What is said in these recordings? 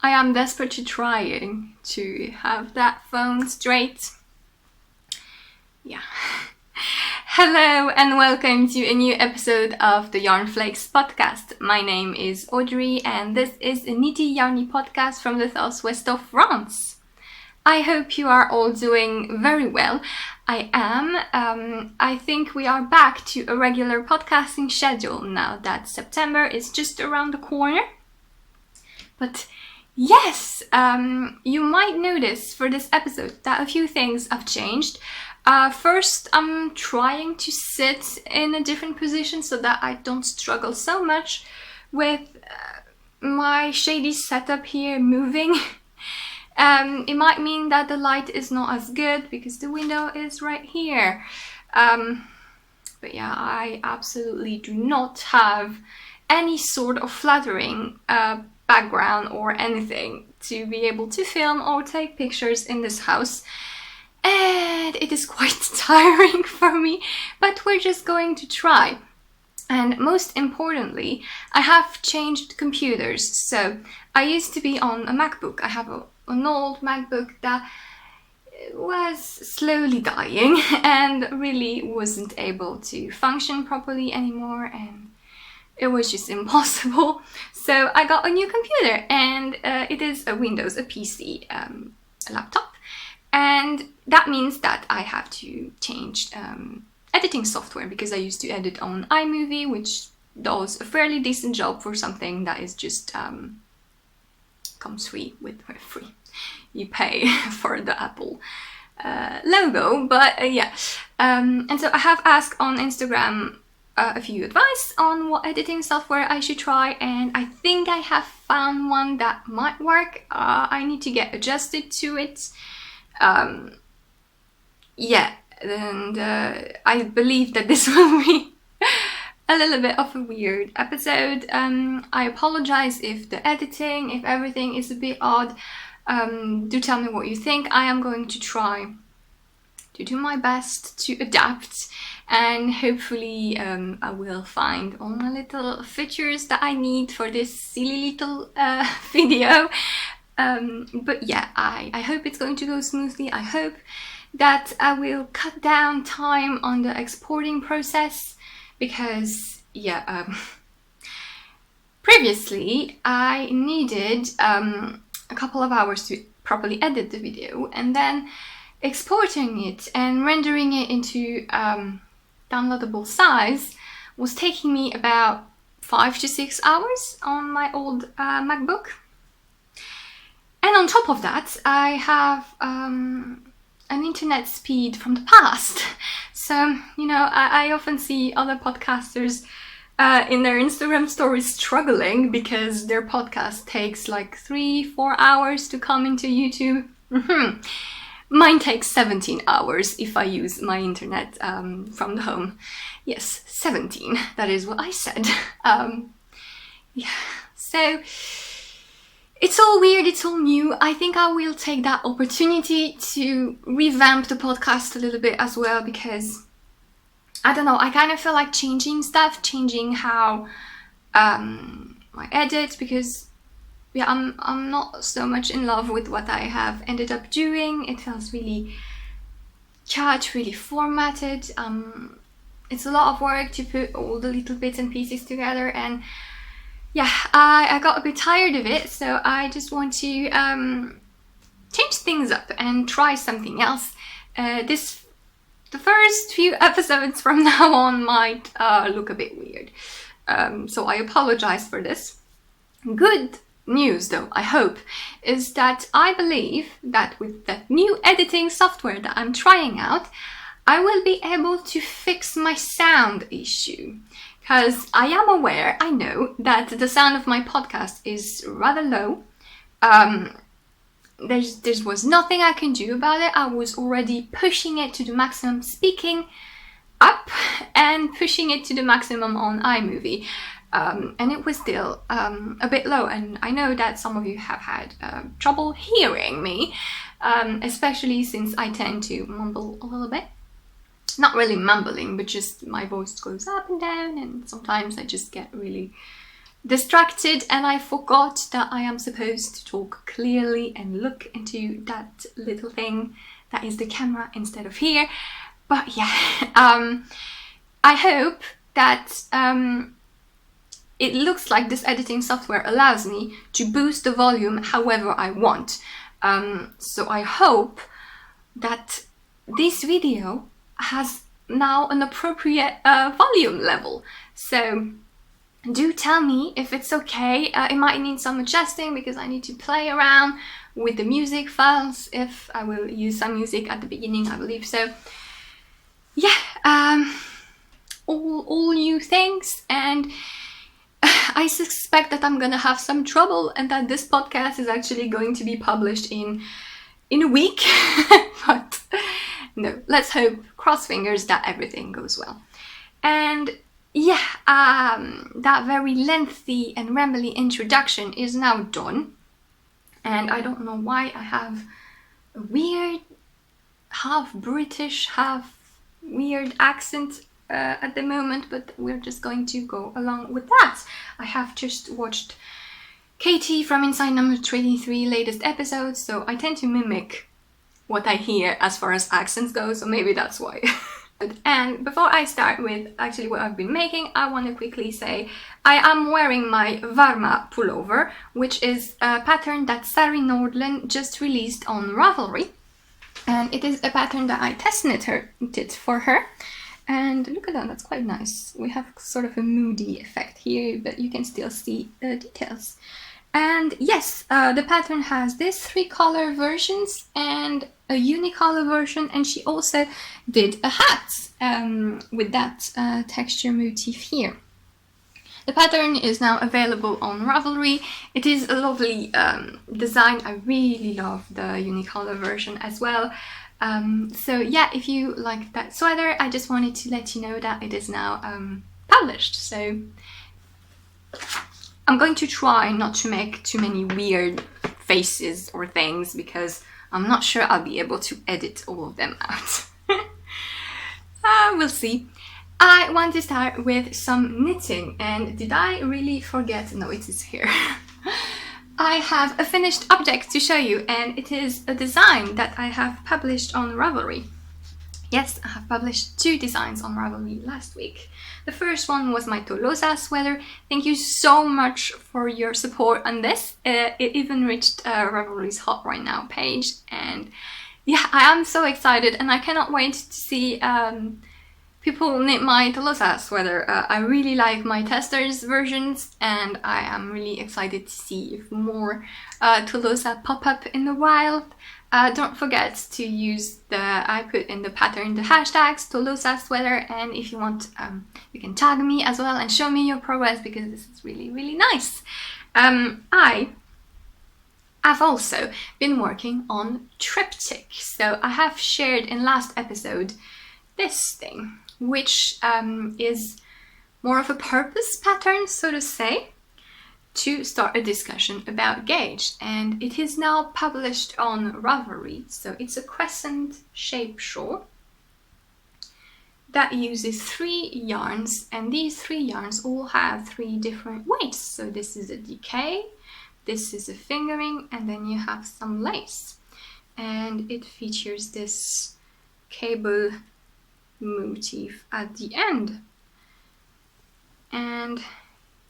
I am desperately trying to have that phone straight. Yeah. Hello and welcome to a new episode of the Yarnflakes Podcast. My name is Audrey and this is a nitty yarny podcast from the southwest of France. I hope you are all doing very well. I am. I think we are back to a regular podcasting schedule now that September is just around the corner. But yes, you might notice for this episode that a few things have changed. First, I'm trying to sit in a different position so that I don't struggle so much with my shady setup here moving. It might mean that the light is not as good because the window is right here. But yeah, I absolutely do not have any sort of flattering background or anything to be able to film or take pictures in this house. And it is quite tiring for me, but we're just going to try. And most importantly, I have changed computers. So I used to be on a MacBook. I have an old MacBook that was slowly dying and really wasn't able to function properly anymore, and it was just impossible. So I got a new computer, and it is a Windows, a PC laptop, and that means that I have to change editing software because I used to edit on iMovie, which does a fairly decent job for something that is just comes free with free. You pay for the Apple logo, but yeah. And so I have asked on Instagram a few advice on what editing software I should try, and I think I have found one that might work. I need to get adjusted to it. Yeah, and I believe that this will be a little bit of a weird episode. I apologize if the editing, if everything is a bit odd. Do tell me what you think. I am going to try to do my best to adapt, and hopefully I will find all my little features that I need for this silly little video. But yeah, I hope it's going to go smoothly. I hope that I will cut down time on the exporting process because, yeah, previously I needed a couple of hours to properly edit the video, and then exporting it and rendering it into downloadable size was taking me about 5 to 6 hours on my old MacBook. And on top of that, I have an internet speed from the past. So, you know, I often see other podcasters in their Instagram stories struggling because their podcast takes like 3-4 hours to come into YouTube. Mine takes 17 hours if I use my internet from the home. Yes, 17. That is what I said. Yeah. So it's all weird, it's all new. I think I will take that opportunity to revamp the podcast a little bit as well, because I don't know, I kind of feel like changing stuff, changing how I edit, because yeah, I'm not so much in love with what I have ended up doing. It feels really cut, really formatted. It's a lot of work to put all the little bits and pieces together, and yeah, I got a bit tired of it, so I just want to change things up and try something else. The first few episodes from now on might look a bit weird, so I apologize for this. Good news, though, I hope, is that I believe that with that new editing software that I'm trying out, I will be able to fix my sound issue. Because I am aware, I know, that the sound of my podcast is rather low. There was nothing I can do about it. I was already pushing it to the maximum, speaking up, and pushing it to the maximum on iMovie. And it was still a bit low. And I know that some of you have had trouble hearing me, especially since I tend to mumble a little bit. Not really mumbling, but just my voice goes up and down, and sometimes I just get really distracted and I forgot that I am supposed to talk clearly and look into that little thing that is the camera instead of here. But yeah, I hope that it looks like this editing software allows me to boost the volume however I want. So I hope that this video has now an appropriate volume level. So do tell me if it's okay. It might need some adjusting because I need to play around with the music files, if I will use some music at the beginning, I believe so. Yeah, all new things, and I suspect that I'm gonna have some trouble and that this podcast is actually going to be published in a week. But no, let's hope, cross fingers, that everything goes well. And yeah, that very lengthy and rambly introduction is now done. And I don't know why I have a weird, half British, half weird accent at the moment, but we're just going to go along with that. I have just watched Katie from Inside Number 23 latest episode, so I tend to mimic what I hear as far as accents go, so maybe that's why. And before I start with actually what I've been making, I want to quickly say I am wearing my Varma pullover, which is a pattern that Sari Nordland just released on Ravelry. And it is a pattern that I test knitted for her. And look at that, that's quite nice. We have sort of a moody effect here, but you can still see the details. And yes, the pattern has these 3 color versions and a unicolor version, and she also did a hat with that texture motif here. The pattern is now available on Ravelry. It is a lovely design. I really love the unicolor version as well. So yeah, if you like that sweater, I just wanted to let you know that it is now published. So I'm going to try not to make too many weird faces or things because I'm not sure I'll be able to edit all of them out. We'll see. I want to start with some knitting, and did I really forget? No, it is here. I have a finished object to show you, and it is a design that I have published on Ravelry. Yes, I have published 2 designs on Ravelry last week. The first one was my Tolosa sweater. Thank you so much for your support on this. It even reached Ravelry's Hot Right Now page, and yeah, I am so excited and I cannot wait to see people knit my Tolosa sweater. I really like my testers versions, and I am really excited to see if more Tolosa pop up in the wild. Don't forget to use I put in the pattern the hashtags Tolosa sweater, and if you want, you can tag me as well and show me your progress because this is really, really nice. I've also been working on triptych. So I have shared in last episode this thing, which is more of a purpose pattern, so to say, to start a discussion about gauge, and it is now published on Ravelry. So it's a crescent shape shawl that uses 3 yarns, and these 3 yarns all have 3 different weights. So this is a decay, this is a fingering, and then you have some lace, and it features this cable motif at the end. And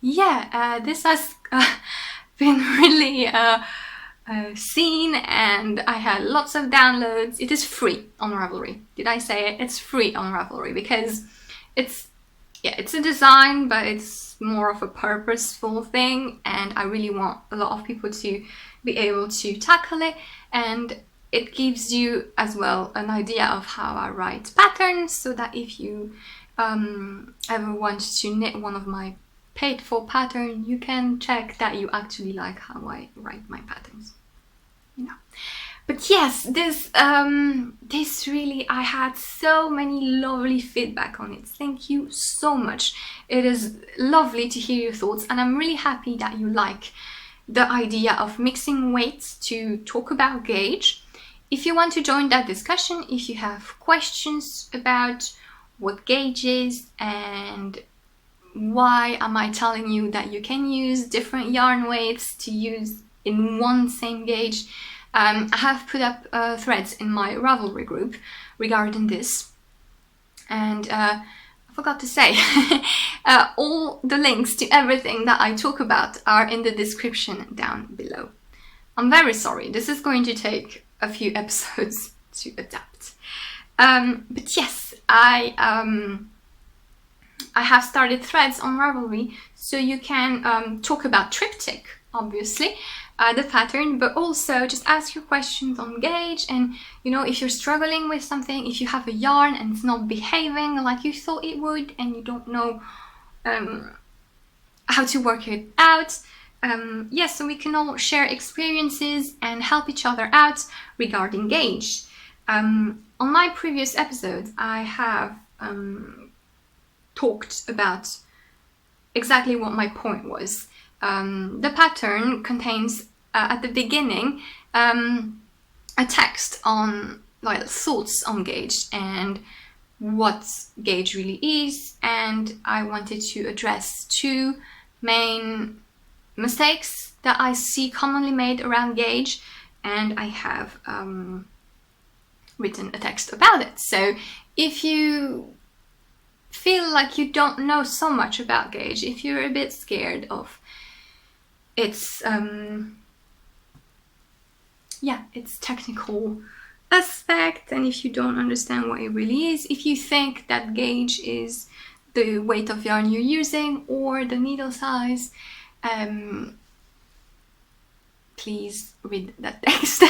yeah, this has been really seen, and I had lots of downloads. It is free on Ravelry. Did I say it? It's free on Ravelry because it's a design, but it's more of a purposeful thing, and I really want a lot of people to be able to tackle it, and it gives you as well an idea of how I write patterns, so that if you ever want to knit one of my paid for pattern, you can check that you actually like how I write my patterns, you know. But yes, this really, I had so many lovely feedback on it. Thank you so much. It is lovely to hear your thoughts, and I'm really happy that you like the idea of mixing weights to talk about gauge. If you want to join that discussion, if you have questions about what gauge is and why am I telling you that you can use different yarn weights to use in one same gauge? I have put up threads in my Ravelry group regarding this, and I forgot to say, all the links to everything that I talk about are in the description down below. I'm very sorry, this is going to take a few episodes to adapt. But yes, I have started threads on Ravelry, so you can talk about triptych, obviously, the pattern, but also just ask your questions on gauge, and you know, if you're struggling with something, if you have a yarn and it's not behaving like you thought it would and you don't know how to work it out, yes, so we can all share experiences and help each other out regarding gauge. On my previous episode, I have talked about exactly what my point was. The pattern contains at the beginning a text on, like, thoughts on gauge and what gauge really is, and I wanted to address two main mistakes that I see commonly made around gauge, and I have written a text about it. So if you feel like you don't know so much about gauge, if you're a bit scared of its its technical aspect, and if you don't understand what it really is, if you think that gauge is the weight of yarn you're using or the needle size, please read that text.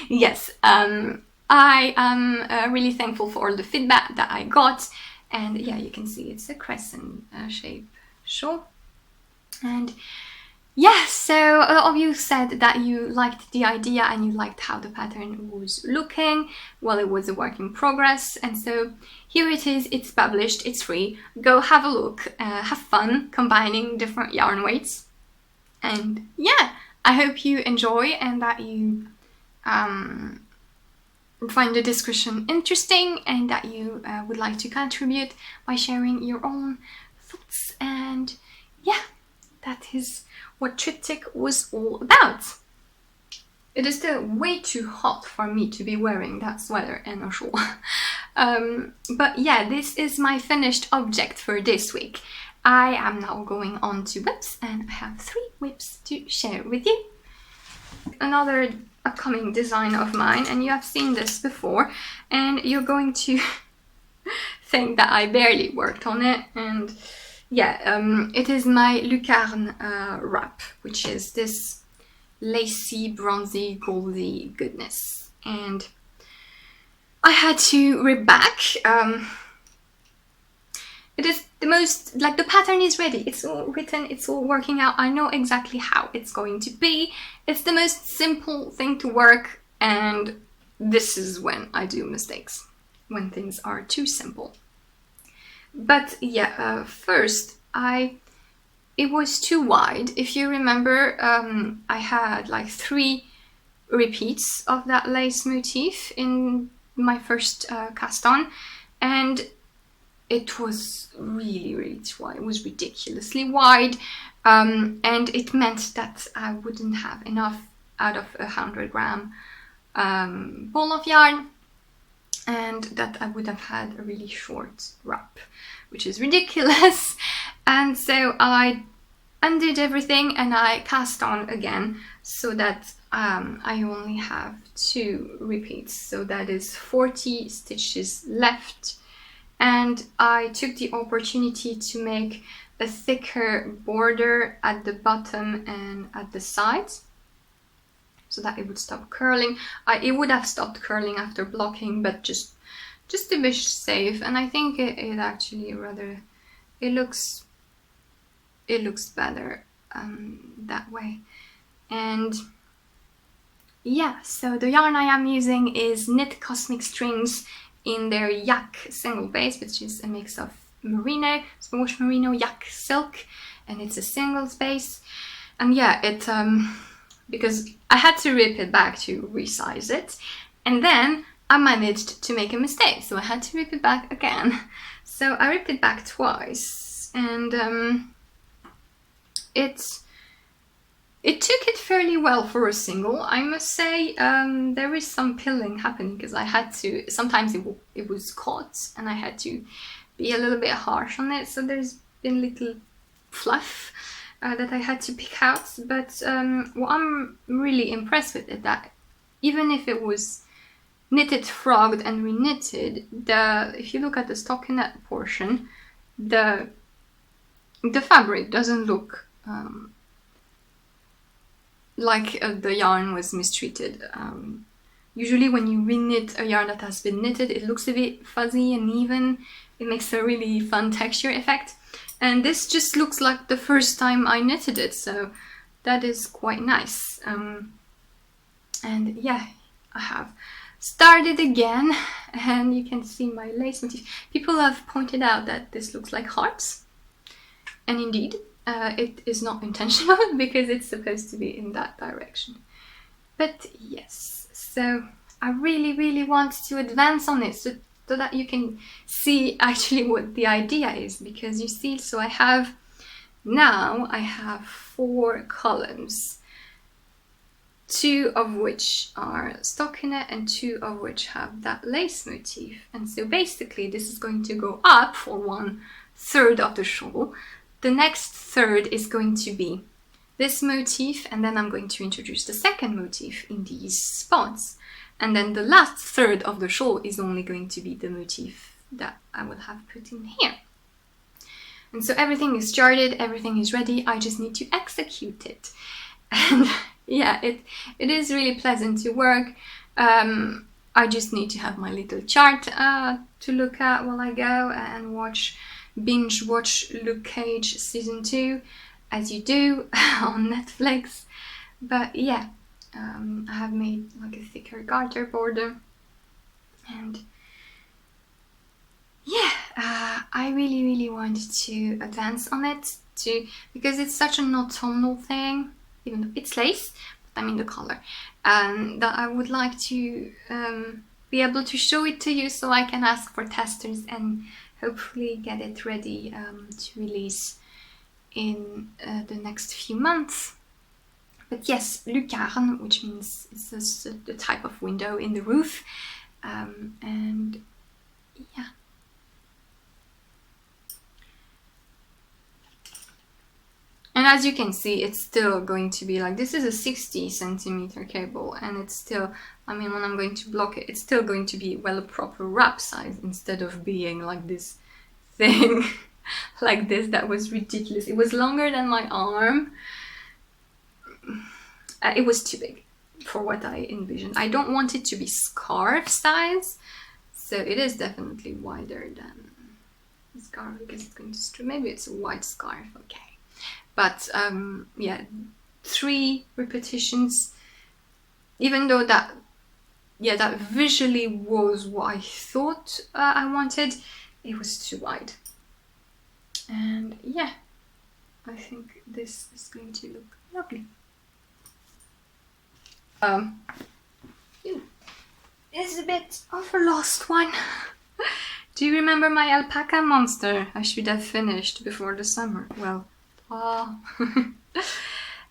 Yes, I am really thankful for all the feedback that I got, and yeah, you can see it's a crescent shape shawl. And yeah, so a lot of you said that you liked the idea and you liked how the pattern was looking. Well, it was a work in progress, and so here it is, it's published, it's free. Go have a look, have fun combining different yarn weights. And yeah, I hope you enjoy and that you find the discussion interesting, and that you would like to contribute by sharing your own thoughts. And yeah, that is what triptych was all about. It is still way too hot for me to be wearing that sweater and a shawl. But yeah, this is my finished object for this week. I am now going on to whips, and I have 3 whips to share with you. Another upcoming design of mine, and you have seen this before, and you're going to think that I barely worked on it, and yeah, it is my Lucarne wrap, which is this lacy, bronzy, goldy goodness. And I had to rip back. It is the most, like, the pattern is ready. It's all written, it's all working out. I know exactly how it's going to be. It's the most simple thing to work, and this is when I do mistakes, when things are too simple. But yeah, first, it was too wide. If you remember, I had like 3 repeats of that lace motif in my first cast on, and it was really, really too wide. It was ridiculously wide, and it meant that I wouldn't have enough out of a 100-gram ball of yarn, and that I would have had a really short wrap, which is ridiculous. And so I undid everything and I cast on again, so that I only have 2 repeats, so that is 40 stitches left. And I took the opportunity to make a thicker border at the bottom and at the sides, so that it would stop curling. It would have stopped curling after blocking, but just to be safe. And I think it actually rather, it looks better that way. And yeah, so the yarn I am using is Knit Cosmic Strings in their yak single base, which is a mix of merino, squash merino, yak silk, and it's a single base. And yeah, it because I had to rip it back to resize it, and then I managed to make a mistake, so I had to rip it back again. So I ripped it back twice and it took it fairly well for a single, I must say. There is some pilling happening because I had to, sometimes it was caught and I had to be a little bit harsh on it, so there's been little fluff that I had to pick out. But what I'm really impressed with is that even if it was knitted, frogged and reknitted, if you look at the stockinette portion, the fabric doesn't look like the yarn was mistreated. Usually when you reknit a yarn that has been knitted, it looks a bit fuzzy and even. It makes a really fun texture effect. And this just looks like the first time I knitted it, so that is quite nice. And yeah, I have started again, and you can see my lace motif. People have pointed out that this looks like hearts, and indeed, it is not intentional because it's supposed to be in that direction. But yes, so I really want to advance on it so that you can see actually what the idea is, because you see, so I have 4 columns, 2 of which are stockinette and 2 of which have that lace motif. And so basically this is going to go up for 1/3 of the shawl. The next third is going to be this motif, and then I'm going to introduce the second motif in these spots. And then the last third of the shawl is only going to be the motif that I will have put in here. And so everything is started, everything is ready, I just need to execute it. And yeah, it is really pleasant to work. I just need to have my little chart to look at while I go and binge watch Luke Cage season 2, as you do on Netflix. But yeah, I have made like a thicker garter border, and yeah, I really want to advance on it because it's such an autumnal thing, even though it's lace, but I mean the color, and that I would like to be able to show it to you so I can ask for testers and hopefully get it ready to release in the next few months. But yes, Lucarne, which means it's the type of window in the roof, and yeah. And as you can see, it's still going to be like, this is a 60 centimeter cable, and it's still, I mean, when I'm going to block it, it's still going to be, well, a proper wrap size instead of being like this thing like this that was ridiculous. It was longer than my arm. It was too big for what I envisioned. I don't want it to be scarf size, so it is definitely wider than the scarf because it's going to, maybe it's a white scarf, okay. But yeah, 3 repetitions, even though that visually was what I thought I wanted, it was too wide. And yeah, I think this is going to look lovely. It's a bit of a lost one. Do you remember my alpaca monster I should have finished before the summer? Well,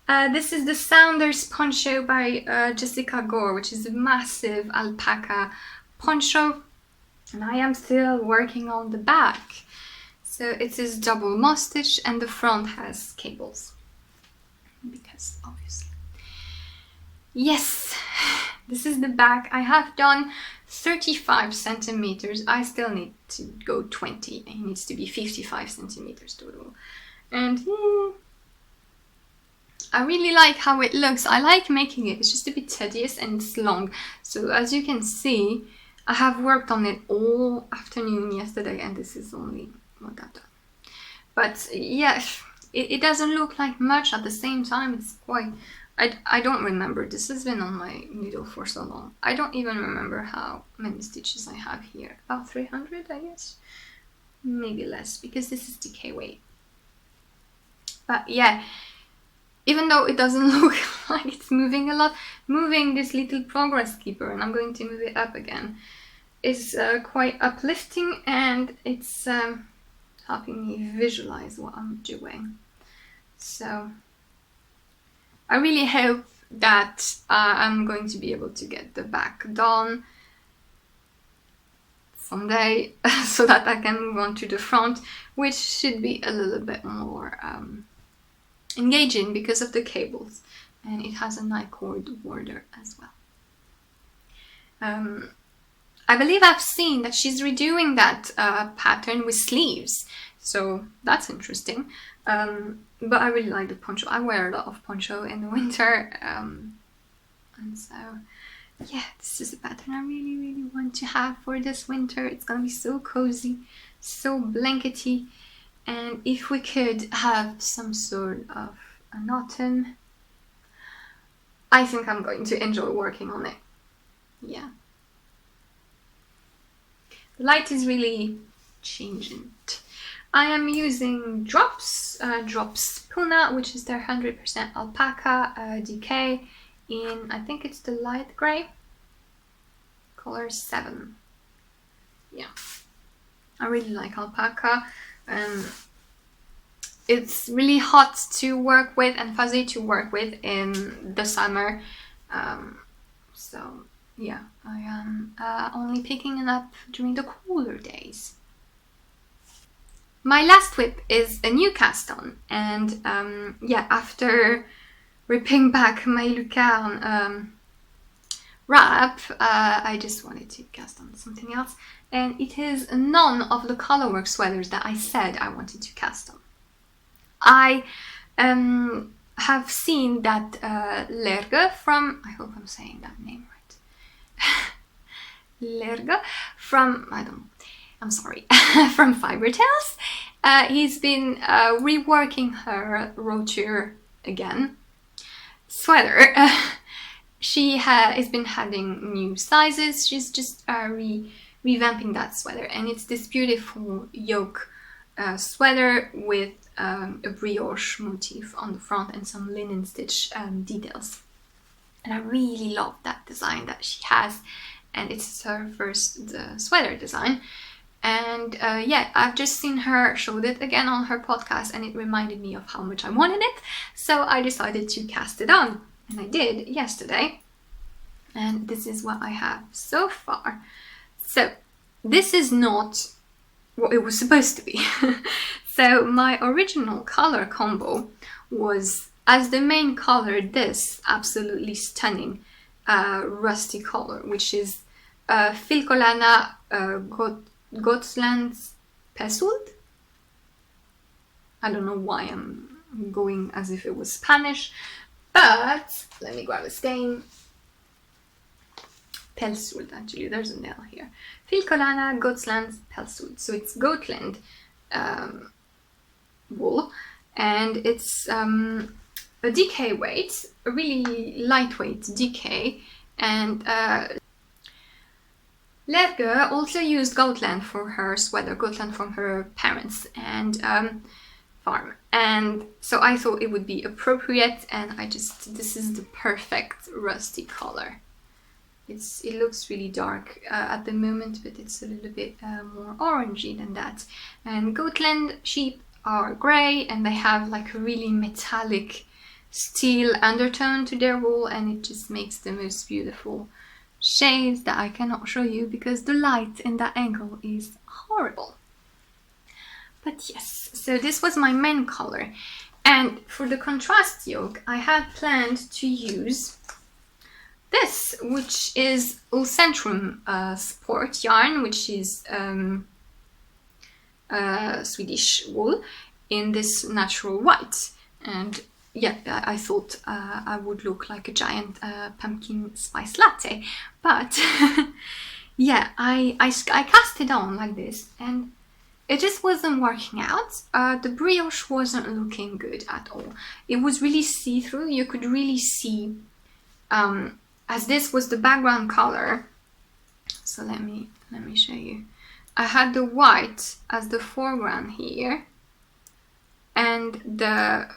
this is the Saunders Poncho by Jessica Gore, which is a massive alpaca poncho, and I am still working on the back. So it is double moss-stitch and the front has cables, because obviously. Yes, this is the back. I have done 35 centimeters. I still need to go 20. It needs to be 55 centimeters total. And I really like how it looks. I like making it. It's just a bit tedious and it's long. So as you can see, I have worked on it all afternoon yesterday, and this is only what I've done. But yeah, it doesn't look like much. At the same time, it's quite... I don't remember. This has been on my needle for so long. I don't even remember how many stitches I have here. About 300, I guess. Maybe less, because this is decay weight. But yeah, even though it doesn't look like it's moving a lot, moving this little progress keeper, and I'm going to move it up again, is quite uplifting, and it's helping me visualize what I'm doing. So I really hope that I'm going to be able to get the back done someday so that I can move on to the front, which should be a little bit more engaging because of the cables, and it has a Nycord border as well. I believe I've seen that she's redoing that pattern with sleeves, so that's interesting. But I really like the poncho. I wear a lot of poncho in the winter, and so yeah, this is a pattern I really, really want to have for this winter. It's gonna be so cozy, so blankety, and if we could have some sort of an autumn, I think I'm going to enjoy working on it. Yeah. The light is really changing. I am using Drops Puna, which is their 100% alpaca DK in, I think it's the light grey, color 7. Yeah, I really like alpaca. It's really hot to work with and fuzzy to work with in the summer. So yeah, I am only picking it up during the cooler days. My last whip is a new cast on, and yeah, after ripping back my Lucarne wrap, I just wanted to cast on something else, and it is none of the colorwork sweaters that I said I wanted to cast on. I have seen that Lerge from, I hope I'm saying that name right, Lerge from, I don't know, I'm sorry, from Fiber Tales. He's been reworking her Rotur again sweater. She has been having new sizes. She's just revamping that sweater, and it's this beautiful yoke sweater with a brioche motif on the front and some linen stitch details. And I really love that design that she has, and it's her first sweater design. And yeah, I've just seen her showed it again on her podcast, and it reminded me of how much I wanted it, so I decided to cast it on, and I did yesterday, and this is what I have so far. So this is not what it was supposed to be. So my original color combo was, as the main color, this absolutely stunning rusty color, which is Filcolana Gotlandsk Pelsuld. I don't know why I'm going as if it was Spanish, but let me grab a stain. Pelsuld, actually, there's a nail here. Filcolana Gotlandsk Pelsuld. So it's Gotland wool, and it's a DK weight, a really lightweight DK, and Lerge also used Gotland for her sweater, Gotland from her parents and farm, and so I thought it would be appropriate, and this is the perfect rusty color. It looks really dark at the moment, but it's a little bit more orangey than that. And Gotland sheep are grey, and they have like a really metallic steel undertone to their wool, and it just makes the most beautiful shades that I cannot show you because the light in that angle is horrible. But yes, so this was my main color, and for the contrast yoke I had planned to use this, which is Ulcentrum sport yarn, which is Swedish wool in this natural white. And yeah, I thought I would look like a giant pumpkin spice latte, but yeah, I cast it on like this, and it just wasn't working out. The brioche wasn't looking good at all. It was really see-through. You could really see, as this was the background color. So let me show you. I had the white as the foreground here, and the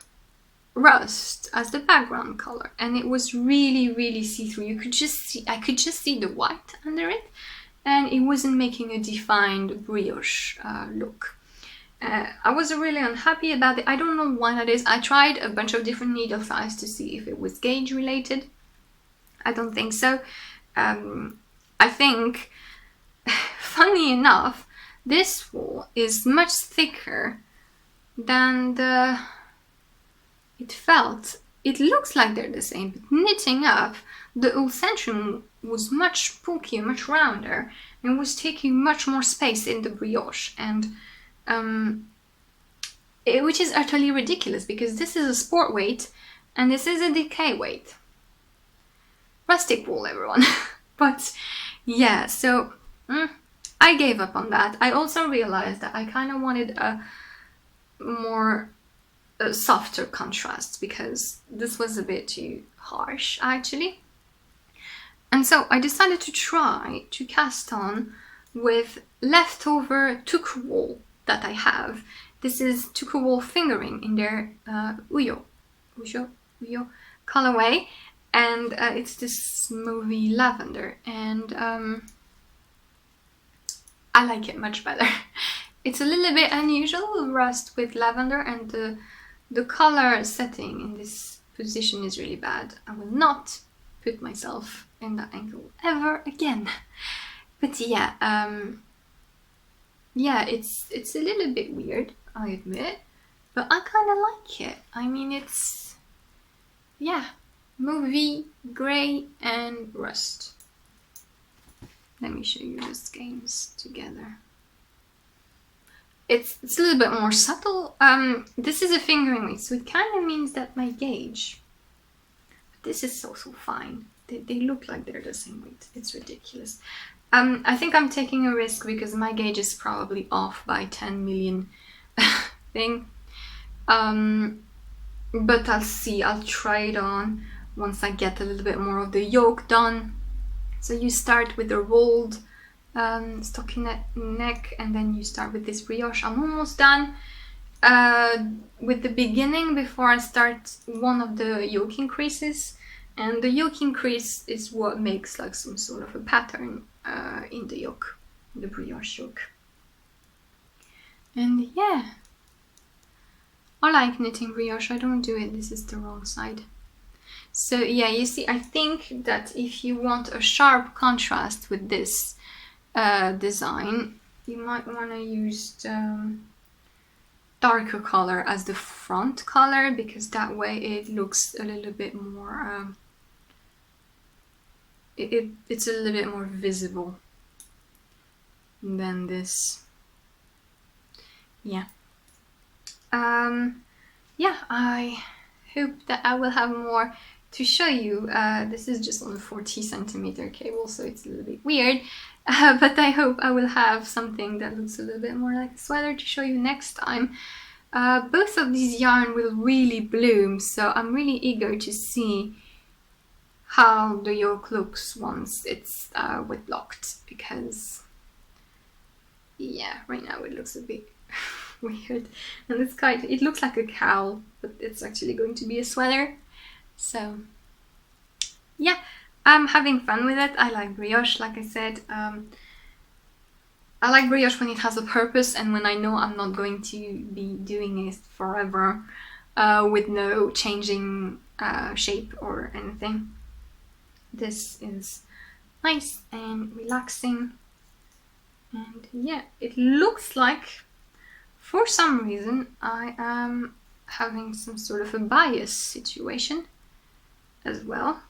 rust as the background color, and it was really see-through. You could just see, I could just see the white under it, and it wasn't making a defined brioche look. I was really unhappy about it. I don't know why that is. I tried a bunch of different needle sizes to see if it was gauge related. I don't think so. I think, funny enough, this wool is much thicker than it felt. It looks like they're the same, but knitting up, the wool centrum was much bulkier, much rounder, and was taking much more space in the brioche, and which is utterly ridiculous because this is a sport weight and this is a decay weight. Rustic wool, everyone. But yeah, so I gave up on that. I also realized that I kind of wanted a more softer contrast because this was a bit too harsh actually. And so I decided to try to cast on with leftover Tukuwool that I have. This is Tukuwool Fingering in their Uyo colorway, and it's this mauvey lavender, and I like it much better. It's a little bit unusual, rust with lavender, and the color setting in this position is really bad. I will not put myself in that angle ever again. But yeah, it's a little bit weird, I admit, but I kind of like it. I mean, it's, yeah, mauvey, grey and rust. Let me show you the skeins together. It's a little bit more subtle. This is a fingering weight, so it kind of means that my gauge, this is also fine. They look like they're the same weight. It's ridiculous. I think I'm taking a risk because my gauge is probably off by 10 million thing. But I'll see. I'll try it on once I get a little bit more of the yoke done. So you start with the rolled stockinette neck, and then you start with this brioche. I'm almost done with the beginning before I start one of the yoke increases. And the yoke increase is what makes like some sort of a pattern in the yoke, the brioche yoke. And yeah, I like knitting brioche. I don't do it, this is the wrong side. So yeah, you see, I think that if you want a sharp contrast with this design, you might want to use darker color as the front color, because that way it looks a little bit more it's a little bit more visible than this. Yeah. Yeah, I hope that I will have more to show you. This is just on a 40 centimeter cable, so it's a little bit weird. But I hope I will have something that looks a little bit more like a sweater to show you next time. Both of these yarn will really bloom, so I'm really eager to see how the yoke looks once it's wet blocked, because yeah, right now it looks a bit weird, and it looks like a cowl, but it's actually going to be a sweater. So yeah, I'm having fun with it. I like brioche, like I said. I like brioche when it has a purpose and when I know I'm not going to be doing it forever with no changing shape or anything. This is nice and relaxing, and yeah, it looks like for some reason I am having some sort of a bias situation as well,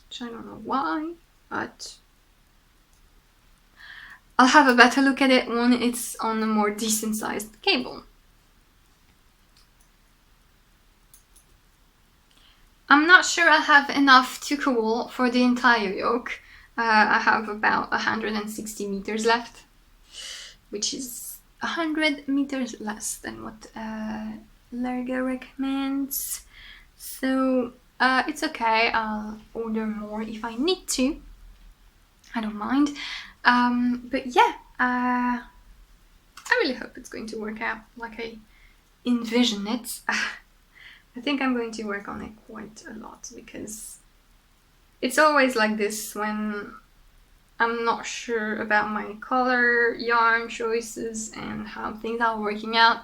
which I don't know why, but I'll have a better look at it when it's on a more decent sized cable. I'm not sure I have enough Tukuwool for the entire yoke. I have about 160 meters left, which is 100 meters less than what Lerga recommends. So it's okay, I'll order more if I need to. I don't mind. But yeah, I really hope it's going to work out like I envision it. I think I'm going to work on it quite a lot, because it's always like this when I'm not sure about my color, yarn choices, and how things are working out.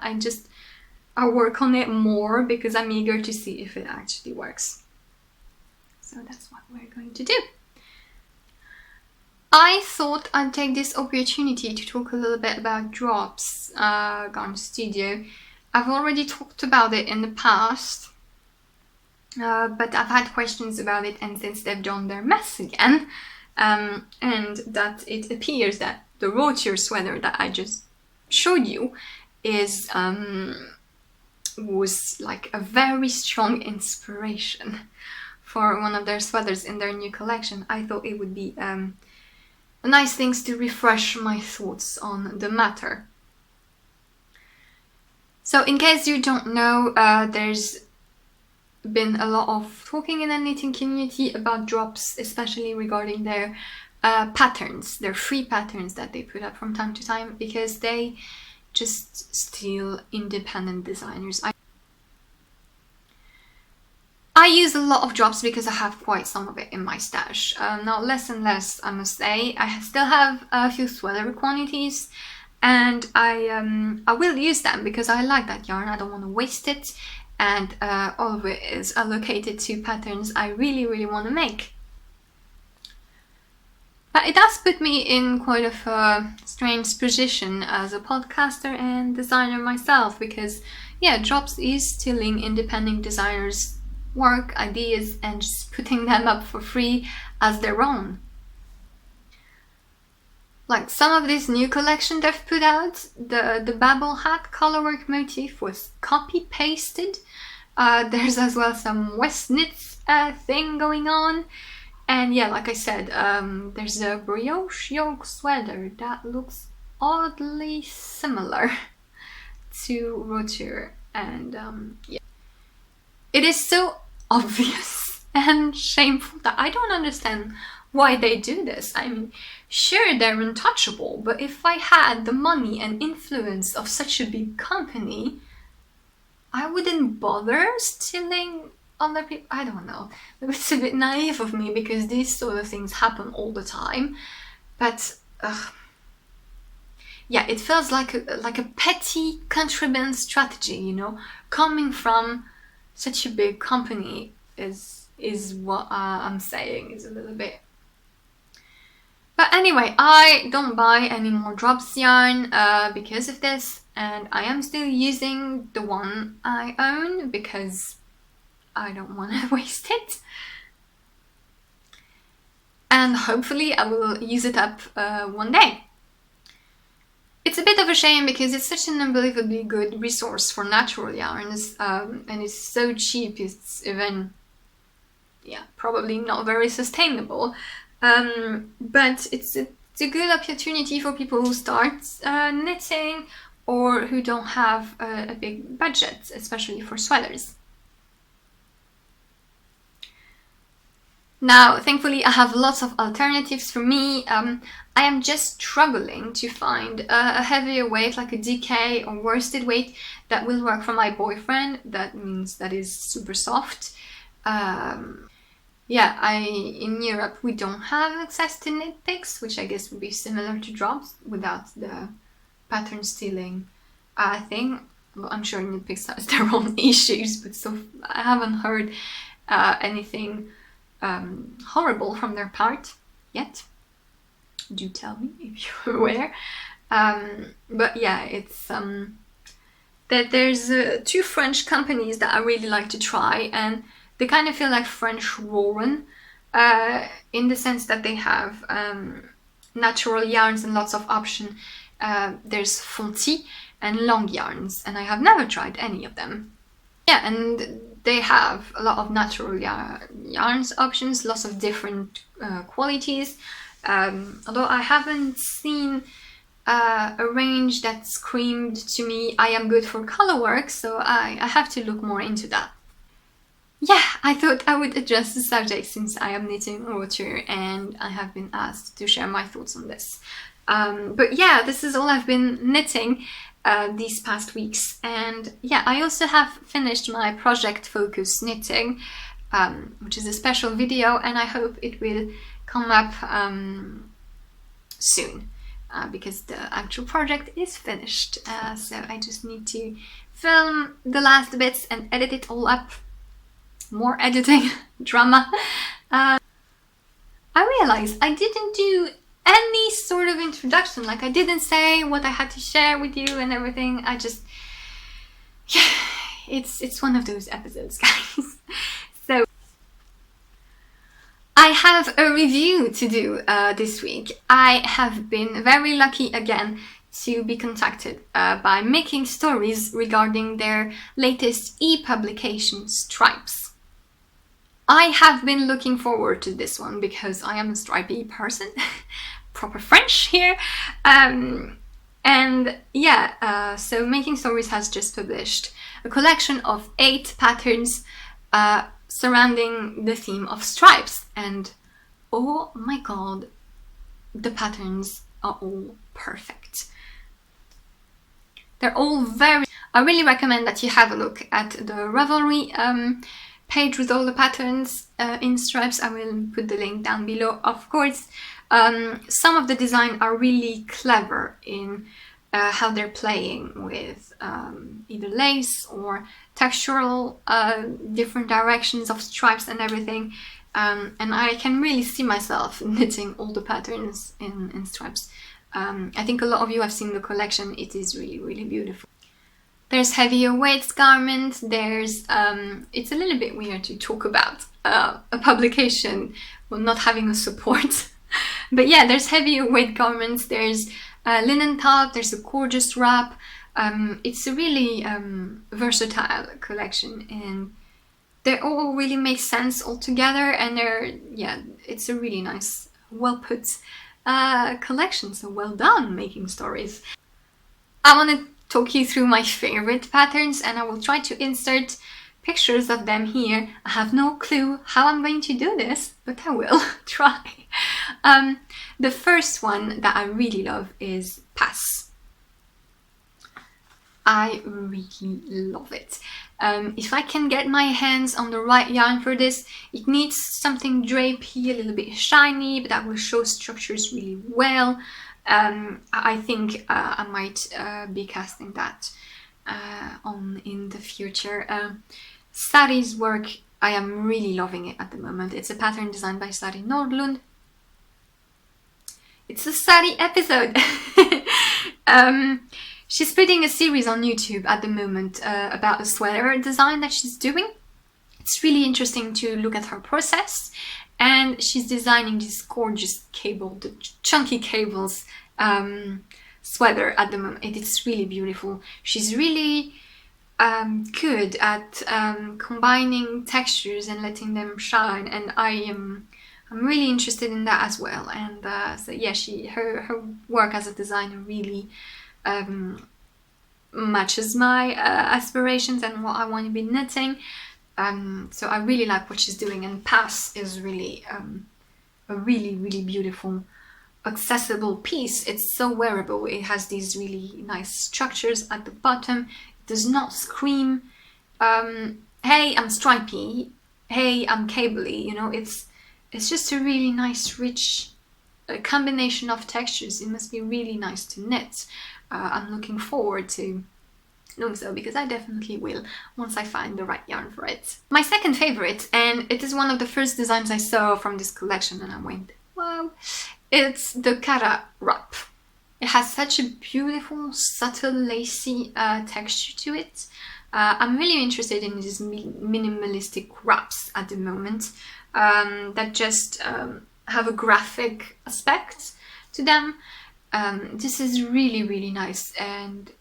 I'll work on it more because I'm eager to see if it actually works. So that's what we're going to do. I thought I'd take this opportunity to talk a little bit about Drops Garn Studio. I've already talked about it in the past, but I've had questions about it, and since they've done their mess again, and that it appears that the Rotur sweater that I just showed you was like a very strong inspiration for one of their sweaters in their new collection. I thought it would be nice things to refresh my thoughts on the matter. So in case you don't know, there's been a lot of talking in the knitting community about Drops, especially regarding their patterns, their free patterns that they put up from time to time, because they just steal independent designers. I use a lot of Drops because I have quite some of it in my stash. Now less and less, I must say. I still have a few sweater quantities, and I will use them because I like that yarn. I don't want to waste it, and all of it is allocated to patterns I really, really want to make. But it does put me in quite of a strange position as a podcaster and designer myself, because yeah, Drops is stealing independent designers' work, ideas, and just putting them up for free as their own. Like some of this new collection they've put out, the Babel hat colorwork motif was copy-pasted. There's as well some West Knits thing going on. And yeah, like I said, there's a brioche yoke sweater that looks oddly similar to Rotur. And yeah, it is so obvious and shameful that I don't understand why they do this. I mean, sure, they're untouchable, but if I had the money and influence of such a big company, I wouldn't bother stealing other people. I don't know. It's a bit naive of me because these sort of things happen all the time. But yeah, it feels like a petty contraband strategy, you know, coming from such a big company is what I'm saying is a little bit. But anyway, I don't buy any more Drops yarn because of this, and I am still using the one I own because I don't want to waste it. And hopefully I will use it up one day. It's a bit of a shame because it's such an unbelievably good resource for natural yarns, and it's so cheap, it's even, yeah, probably not very sustainable. But it's a good opportunity for people who start knitting or who don't have a big budget, especially for sweaters. Now, thankfully, I have lots of alternatives for me. I am just struggling to find a heavier weight, like a DK or worsted weight, that will work for my boyfriend. That means that is super soft. Yeah, in Europe we don't have access to knit picks, which I guess would be similar to Drops without the pattern stealing thing. Well, I'm sure knit picks have their own issues, but so I haven't heard anything horrible from their part yet. Do tell me if you're aware. But yeah, it's that there's two French companies that I really like to try, and they kind of feel like French Rowan in the sense that they have natural yarns and lots of option. There's Fonty and long yarns, and I have never tried any of them. Yeah, and they have a lot of natural yarns options, lots of different qualities. Although I haven't seen a range that screamed to me, I am good for color work, so I have to look more into that. Yeah, I thought I would address the subject since I am knitting Rotur and I have been asked to share my thoughts on this. But yeah, this is all I've been knitting these past weeks. And yeah, I also have finished my project focus knitting, which is a special video, and I hope it will come up soon. Because the actual project is finished. So I just need to film the last bits and edit it all up. More editing, drama. I realized I didn't do any sort of introduction. Like, I didn't say what I had to share with you and everything. I just... yeah, it's one of those episodes, guys. So I have a review to do this week. I have been very lucky again to be contacted by Making Stories regarding their latest e-publication, Stripes. I have been looking forward to this one because I am a stripey person, proper French here. And yeah, so Making Stories has just published a collection of 8 patterns surrounding the theme of stripes, and oh my god, the patterns are all perfect. They're all very... I really recommend that you have a look at the Ravelry page with all the patterns in stripes. I will put the link down below, of course. Some of the design are really clever in how they're playing with either lace or textural different directions of stripes and everything, and I can really see myself knitting all the patterns in stripes. I think a lot of you have seen the collection. It is really, really beautiful. There's heavier weights garments. There's it's a little bit weird to talk about a publication while not having a support. But yeah, there's heavier weight garments. There's linen top. There's a gorgeous wrap. It's a really versatile collection, and they all really make sense all together. And it's a really nice, well put collection. So well done, Making Stories. I want to talk you through my favorite patterns, and I will try to insert pictures of them here. I have no clue how I'm going to do this, but I will try. The first one that I really love is Pass. I really love it. If I can get my hands on the right yarn for this, it needs something drapey, a little bit shiny, but that will show structures really well. I think I might be casting that on in the future. Sari's work, I am really loving it at the moment. It's a pattern designed by Sari Nordlund. It's a Sari episode. She's putting a series on YouTube at the moment about a sweater design that she's doing. It's really interesting to look at her process, and she's designing this gorgeous cable, the chunky cables sweater at the moment. It's really beautiful. She's really good at combining textures and letting them shine, and I'm really interested in that as well. And so yeah, her work as a designer really matches my aspirations and what I want to be knitting. So I really like what she's doing, and Pass is really a really, really beautiful, accessible piece. It's so wearable. It has these really nice structures at the bottom. It does not scream, hey, I'm stripy, hey, I'm cabley, you know. It's just a really nice, rich combination of textures. It must be really nice to knit. I'm looking forward to doing so, because I definitely will once I find the right yarn for it. My second favorite, and it is one of the first designs I saw from this collection, and I went, wow, it's the Cara wrap. It has such a beautiful, subtle, lacy texture to it. I'm really interested in these minimalistic wraps at the moment that just have a graphic aspect to them. This is really, really nice, and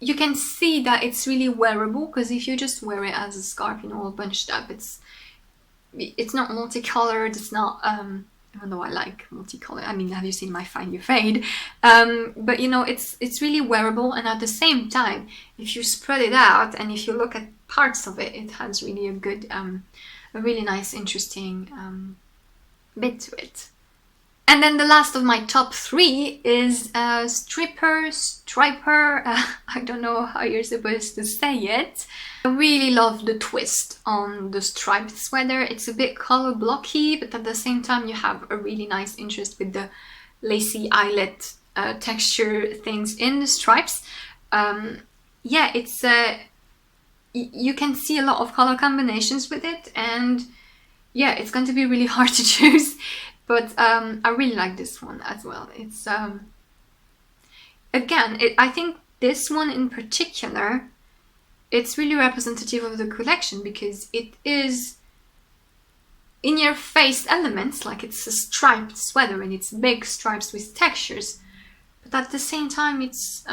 you can see that it's really wearable, because if you just wear it as a scarf, you know, all bunched up, it's not multicolored. It's not even though I like multicolored. I mean, have you seen my Find Your Fade? But you know, it's really wearable, and at the same time, if you spread it out and if you look at parts of it, it has really a good, a really nice, interesting bit to it. And then the last of my top 3 is Striper. I don't know how you're supposed to say it. I really love the twist on the striped sweater. It's a bit color blocky, but at the same time you have a really nice interest with the lacy eyelet texture things in the stripes. Yeah, it's you can see a lot of color combinations with it, and yeah, it's going to be really hard to choose, but I really like this one as well. It's again, I think this one in particular, it's really representative of the collection because it is in your face elements, like it's a striped sweater and it's big stripes with textures, but at the same time it's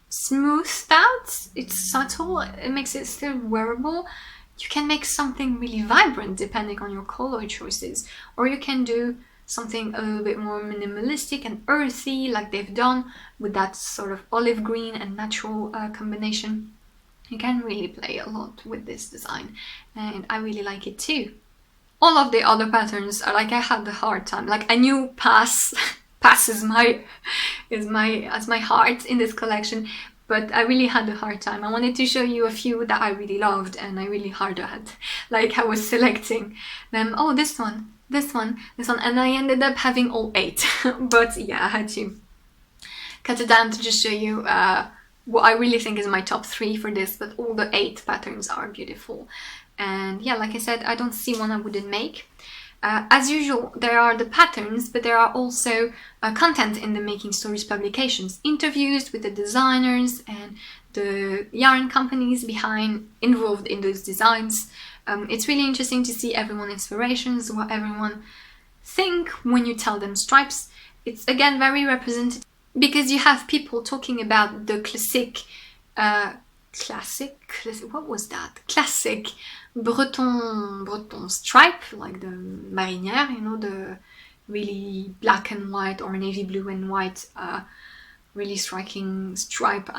smoothed out, it's subtle, it makes it still wearable. You can make something really vibrant depending on your color choices, or you can do something a little bit more minimalistic and earthy like they've done with that sort of olive green and natural combination. You can really play a lot with this design, and I really like it too. All of the other patterns are like, I had a hard time, like I knew pass is my heart in this collection, but I really had a hard time. I wanted to show you a few that I really loved and I really hard at, like I was selecting them, oh this one, and I ended up having all 8 but yeah, I had to cut it down to just show you what I really think is my top 3 for this, but all the 8 patterns are beautiful. And yeah, like I said, I don't see one I wouldn't make. As usual, there are the patterns, but there are also content in the Making Stories publications, interviews with the designers and the yarn companies involved in those designs. It's really interesting to see everyone's inspirations, what everyone think when you tell them stripes. It's again very representative because you have people talking about the classic Breton stripe, like the marinière, you know, the really black and white or navy blue and white, really striking stripe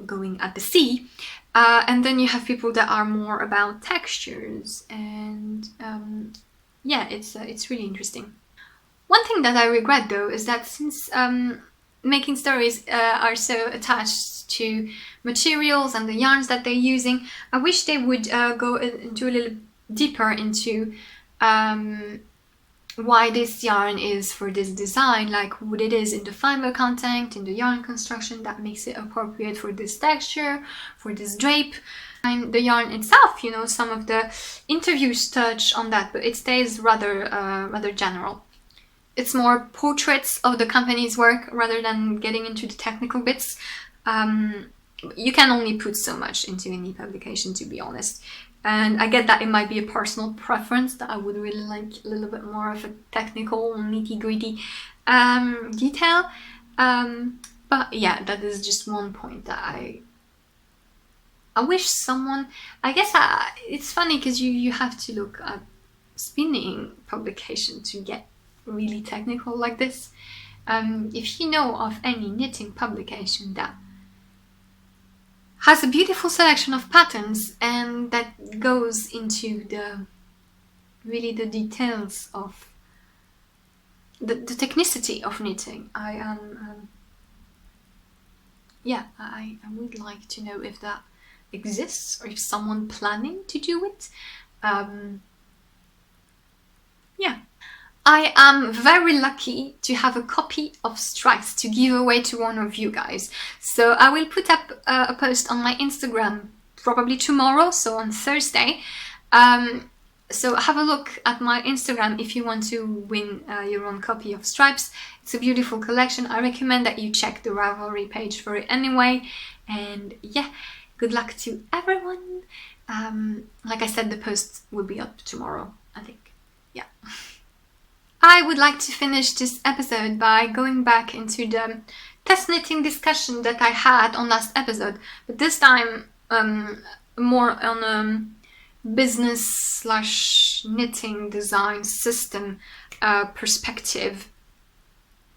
going at the sea. And then you have people that are more about textures, and yeah, it's really interesting. One thing that I regret though is that since Making Stories are so attached to materials and the yarns that they're using, I wish they would go into a little deeper into why this yarn is for this design, like what it is in the fiber content, in the yarn construction that makes it appropriate for this texture, for this drape. And the yarn itself, you know, some of the interviews touch on that, but it stays rather general. It's more portraits of the company's work rather than getting into the technical bits. You can only put so much into any publication, to be honest. And I get that it might be a personal preference, that I would really like a little bit more of a technical, nitty-gritty detail. But yeah, that is just one point that I wish someone... I guess it's funny because you have to look at spinning publication to get really technical like this. If you know of any knitting publication that has a beautiful selection of patterns and that goes into the details of the technicity of knitting, I would like to know if that exists or if someone planning to do it. Yeah. I am very lucky to have a copy of Stripes to give away to one of you guys. So I will put up a post on my Instagram probably tomorrow, so on Thursday. So have a look at my Instagram if you want to win your own copy of Stripes. It's a beautiful collection. I recommend that you check the Ravelry page for it anyway. And yeah, good luck to everyone. Like I said, the post will be up tomorrow, I think. Yeah. I would like to finish this episode by going back into the test knitting discussion that I had on last episode, but this time more on a business/knitting design system perspective.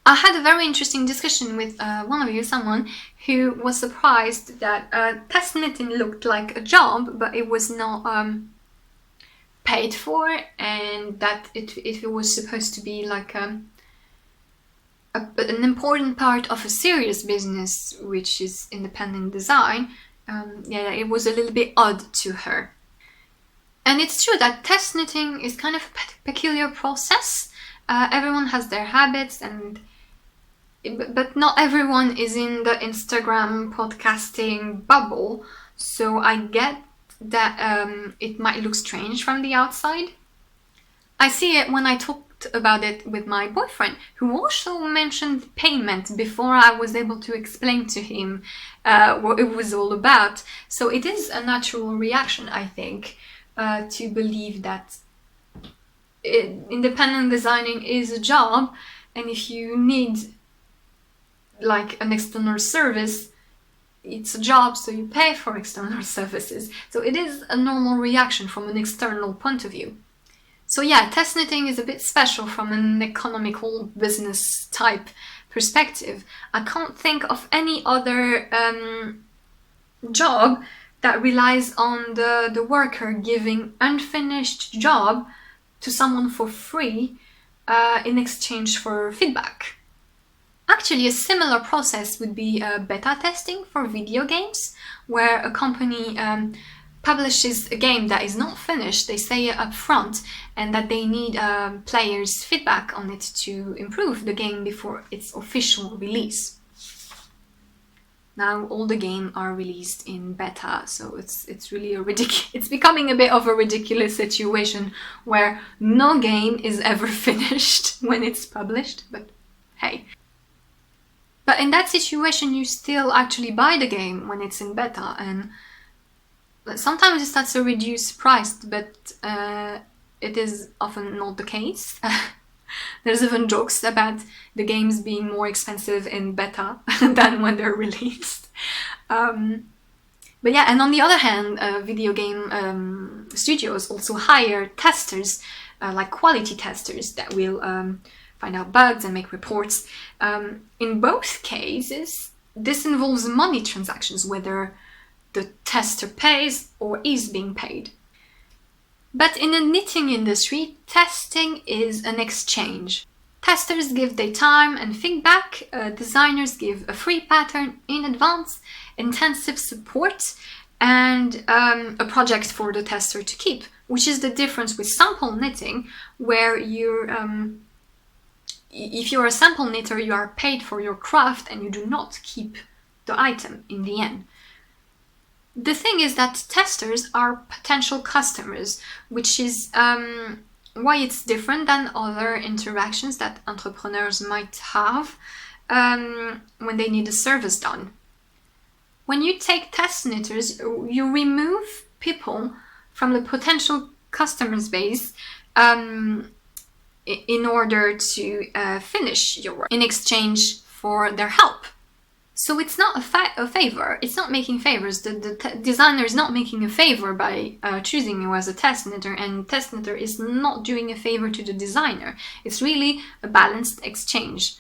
I had a very interesting discussion with one of you, someone who was surprised that test knitting looked like a job, but it was not paid for, and that it was supposed to be like an important part of a serious business, which is independent design. Yeah, it was a little bit odd to her. And it's true that test knitting is kind of a peculiar process. Everyone has their habits, but not everyone is in the Instagram podcasting bubble. So I get that it might look strange from the outside. I see it when I talked about it with my boyfriend, who also mentioned payment before I was able to explain to him what it was all about. So it is a natural reaction, I think, to believe that independent designing is a job, and if you need like an external service, it's a job, so you pay for external services. So it is a normal reaction from an external point of view. So yeah, test knitting is a bit special from an economical business type perspective. I can't think of any other job that relies on the worker giving unfinished job to someone for free in exchange for feedback. Actually, a similar process would be beta testing for video games, where a company publishes a game that is not finished. They say it up front, and that they need players' feedback on it to improve the game before its official release. Now all the games are released in beta, so it's really it's becoming a bit of a ridiculous situation where no game is ever finished when it's published, but hey. But in that situation, you still actually buy the game when it's in beta, and sometimes it's at a reduced price, but it is often not the case. There's even jokes about the games being more expensive in beta than when they're released. But yeah, and on the other hand, video game studios also hire testers, like quality testers that will find out bugs and make reports. In both cases, this involves money transactions, whether the tester pays or is being paid. But in the knitting industry, testing is an exchange. Testers give their time and feedback, designers give a free pattern in advance, intensive support, and a project for the tester to keep, which is the difference with sample knitting, where if you're a sample knitter, you are paid for your craft and you do not keep the item in the end. The thing is that testers are potential customers, which is why it's different than other interactions that entrepreneurs might have when they need a service done. When you take test knitters, you remove people from the potential customers base in order to finish your work in exchange for their help. So it's not a favor, it's not making favors. The designer is not making a favor by choosing you as a test knitter, and test knitter is not doing a favor to the designer. It's really a balanced exchange.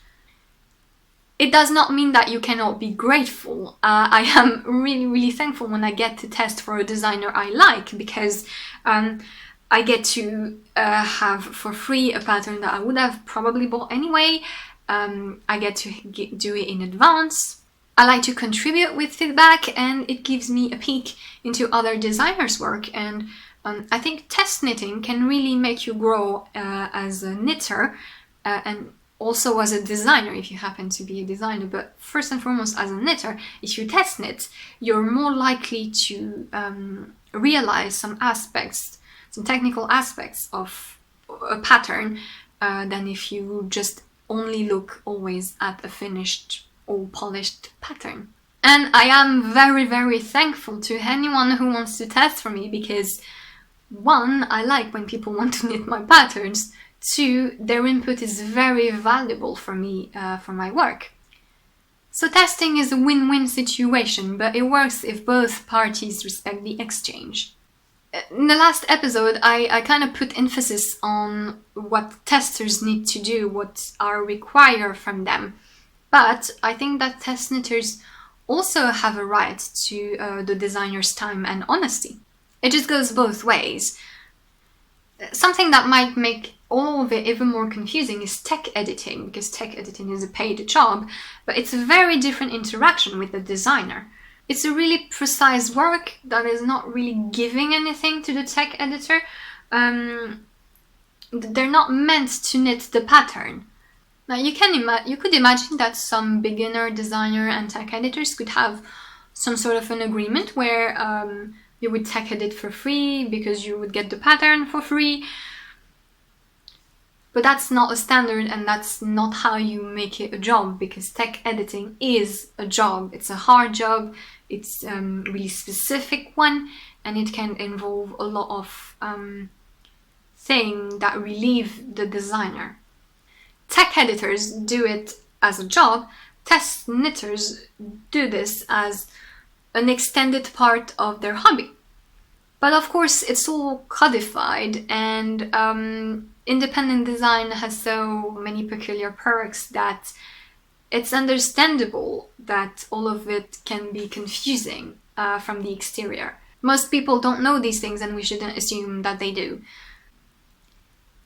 It does not mean that you cannot be grateful. I am really, really thankful when I get to test for a designer I like, because I get to have for free a pattern that I would have probably bought anyway. I get to do it in advance. I like to contribute with feedback, and it gives me a peek into other designers' work. And I think test knitting can really make you grow as a knitter and also as a designer if you happen to be a designer. But first and foremost, as a knitter, if you test knit, you're more likely to realize some technical aspects of a pattern than if you just only look always at a finished or polished pattern. And I am very, very thankful to anyone who wants to test for me, because 1, I like when people want to knit my patterns. 2, their input is very valuable for me, for my work. So testing is a win-win situation, but it works if both parties respect the exchange. In the last episode, I kind of put emphasis on what testers need to do, what are required from them. But I think that test knitters also have a right to the designer's time and honesty. It just goes both ways. Something that might make all of it even more confusing is tech editing, because tech editing is a paid job, but it's a very different interaction with the designer. It's a really precise work that is not really giving anything to the tech editor. they're not meant to knit the pattern. Now you could imagine that some beginner designer and tech editors could have some sort of an agreement where you would tech edit for free because you would get the pattern for free. But that's not a standard, and that's not how you make it a job, because tech editing is a job. It's a hard job, it's a really specific one, and it can involve a lot of things that relieve the designer. Tech editors do it as a job. Test knitters do this as an extended part of their hobby. But of course, it's all codified, and independent design has so many peculiar perks that it's understandable that all of it can be confusing from the exterior. Most people don't know these things, and we shouldn't assume that they do.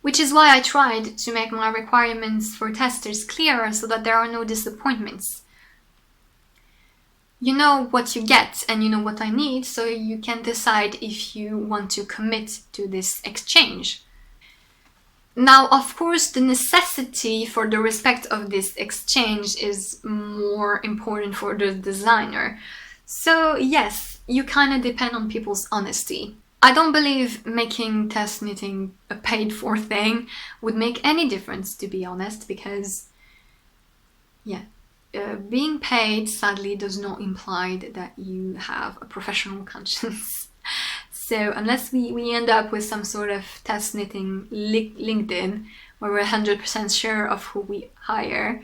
Which is why I tried to make my requirements for testers clearer so that there are no disappointments. You know what you get and you know what I need, so you can decide if you want to commit to this exchange. Now, of course, the necessity for the respect of this exchange is more important for the designer. So yes, you kind of depend on people's honesty. I don't believe making test knitting a paid-for thing would make any difference, to be honest, because being paid sadly does not imply that you have a professional conscience. So unless we end up with some sort of test knitting LinkedIn where we're 100% sure of who we hire.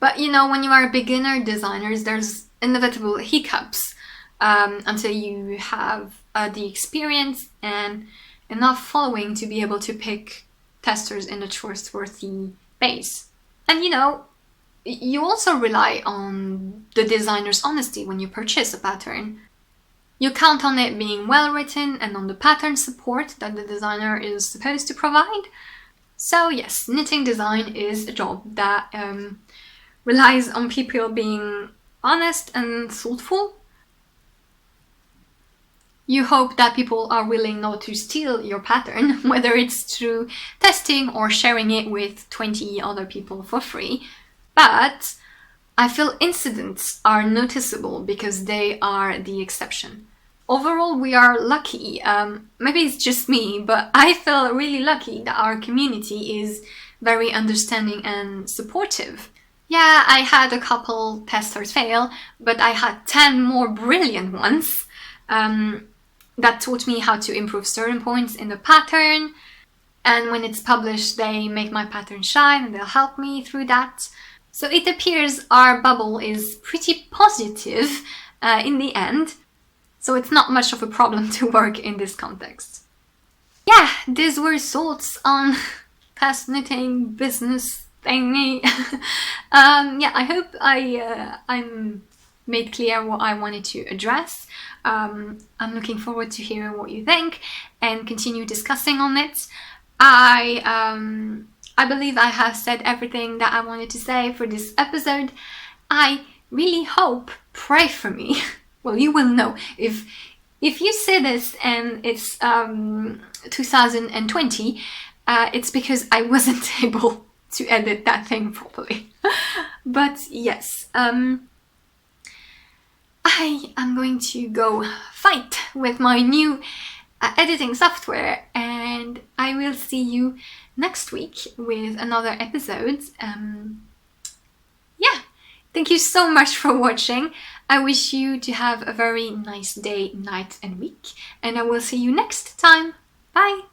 But you know, when you are beginner designers, there's inevitable hiccups until you have the experience and enough following to be able to pick testers in a trustworthy base. And you know, you also rely on the designer's honesty when you purchase a pattern. You count on it being well written and on the pattern support that the designer is supposed to provide. So yes, knitting design is a job that relies on people being honest and thoughtful. You hope that people are willing not to steal your pattern, whether it's through testing or sharing it with 20 other people for free. But I feel incidents are noticeable because they are the exception. Overall, we are lucky. Maybe it's just me, but I feel really lucky that our community is very understanding and supportive. Yeah, I had a couple testers fail, but I had 10 more brilliant ones that taught me how to improve certain points in the pattern. And when it's published, they make my pattern shine and they'll help me through that. So it appears our bubble is pretty positive in the end. So it's not much of a problem to work in this context. Yeah, these were thoughts on test knitting business thingy. I hope I'm made clear what I wanted to address. I'm looking forward to hearing what you think and continue discussing on it. I believe I have said everything that I wanted to say for this episode. I really hope, pray for me. Well, you will know if you say this and it's 2020, it's because I wasn't able to edit that thing properly. But yes, I am going to go fight with my new editing software, and I will see you next week with another episode. Thank you so much for watching. I wish you to have a very nice day, night and week, and I will see you next time. Bye!